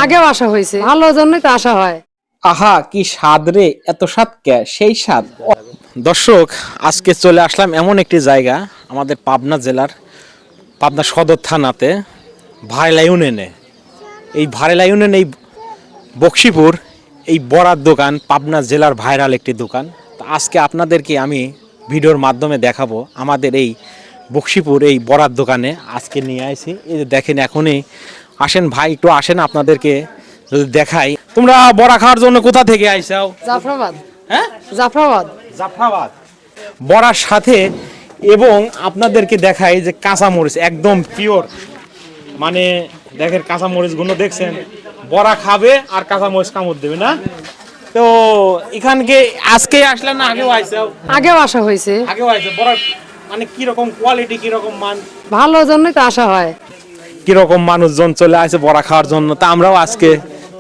আগেও আসা হয়েছে, ভালো জন্যই তো আসা হয়। আহা কি স্বাদ রে, এত স্বাদ কে, সেই স্বাদ। দর্শক, আজকে চলে আসলাম এমন একটি জায়গা আমাদের পাবনা জেলার পাবনা সদর থানাতে ভারেলা ইউনিয়নে। এই ভারেলা ইউনিয়ন, এই বক্সিপুর, এই বড়ার দোকান পাবনা জেলার ভাইরাল একটি দোকান। তো আজকে আপনাদেরকে আমি ভিডিওর মাধ্যমে দেখাবো আমাদের এই বক্সিপুর এই বড়ার দোকানে আজকে নিয়ে আসি। এই যে দেখেন, এখনই আসেন ভাই, একটু আসেন, আপনাদেরকে যদি দেখাই। তোমরা বড়া খাওয়ার জন্য কোথা থেকে আইসাও? জাফরাবাদ। হ্যাঁ, জাফরাবাদ। জাফরাবাদ। বড়ার সাথে এবং আপনাদেরকে দেখাই যে কাঁচামরিচ একদম পিওর, মানে দেখেন কাঁচামরিচগুলো দেখছেন, বড়া খাবে আর কাঁচামরিচ কামড় দেবে না। তো এখানকে আজকে আসলেন না আগেও আইসাও? আগেও আসা হয়েছে, আগেও আইসে। বড়ার মানে কিরকম কোয়ালিটি, কিরকম মান? ভালো জন্যই তো আসা হয়। কিরকম মানুষজন চলে আসে বড়া খাওয়ার জন্য, তা আমরাও আজকে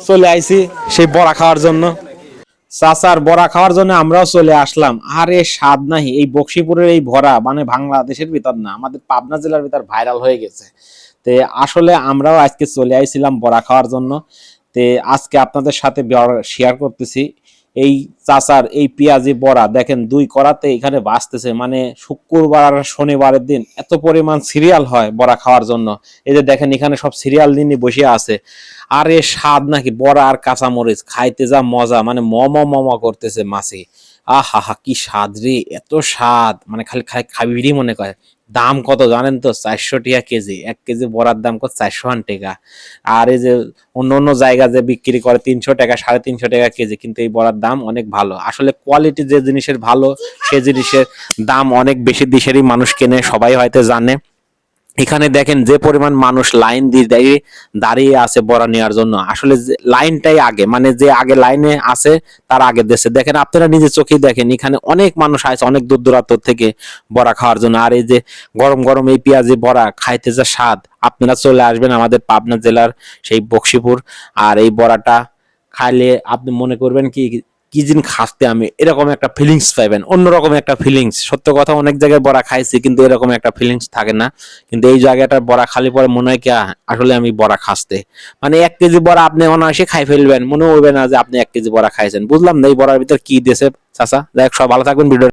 চলে আইছি সেই বড়া খাওয়ার জন্য। চাচার বড়া খাওয়ার জন্য আমরাও চলে আসলাম। আরে স্বাদ নাহি, এই বক্সিপুরের এই ভরা মানে বাংলাদেশের ভিতর না, আমাদের পাবনা জেলার ভিতর ভাইরাল হয়ে গেছে। তে আসলে আমরাও আজকে চলে আইছিলাম বড়া খাওয়ার জন্য। তে আজকে আপনাদের সাথে শেয়ার করতেছি এই চাচার এই পেঁয়াজি বড়া। দেখেন দুই কড়াতে এখানে বাঁচতেছে, মানে শুক্রবার আর শনিবারের দিন এত পরিমাণ সিরিয়াল হয় বড়া খাওয়ার জন্য। এই যে দেখেন এখানে সব সিরিয়াল নিয়ে বসে আছে। আর এ স্বাদ নাকি, বড়া আর কাঁচামরিচ খাইতে যা মজা, মানে মম করতেছে মাছি। আহা হা কি স্বাদ রে, এত স্বাদ, মানে খালি খালি খাবিরই মনে করে। দাম কত জানেন তো? 400 টাকা কেজি। 1 কেজি বড়ার দাম কত? 400 টাকা। আর এই যে অন্য অন্য জায়গা যে বিক্রি করে 300 টাকা, 350 টাকা কেজি, কিন্তু এই বড়ার দাম অনেক ভালো। আসলে কোয়ালিটি যে জিনিসের ভালো, সে জিনিসের দাম অনেক বেশি দেশেরই মানুষ কেনে, সবাই হয়তো জানে। এখানে দেখেন যে পরিমাণ মানুষ লাইন দিয়ে দাঁড়িয়ে আছে বড়া নেওয়ার জন্য। আসলে লাইনটাই আগে, মানে যে আগে লাইনে আছে তার আগে দেশে। দেখেন আপনারা নিজে চোখেই দেখেন, এখানে অনেক মানুষ আছে অনেক দূর দূরান্ত থেকে বড়া খাওয়ার জন্য। আর এই যে গরম গরম এই পেঁয়াজি বড়া খাইতে যা স্বাদ, আপনারা চলে আসবেন আমাদের পাবনা জেলার সেই বক্সিপুর। আর এই বড়াটা খাইলে আপনি মনে করবেন কি কি জিন খাসতে আমি, এরকম একটা ফিলিংস পাইবেন, অন্যরকম একটা ফিলিংস। সত্য কথা, অনেক জায়গায় বড়া খাইছি কিন্তু এরকম একটা ফিলিংস থাকে না। কিন্তু এই জায়গাটার বড়া খালি পরে মনে হয় কি আসলে আমি বড়া খাসতে, মানে 1 কেজি বড়া আপনি অনায়াসে খাই ফেলবেন, মনে হবে না যে আপনি 1 কেজি বড়া খাইছেন। বুঝলাম না এই বড়ার ভিতর কি দিয়েছে চাচা। যাই হোক, সব ভালো থাকবেন। ভিডিও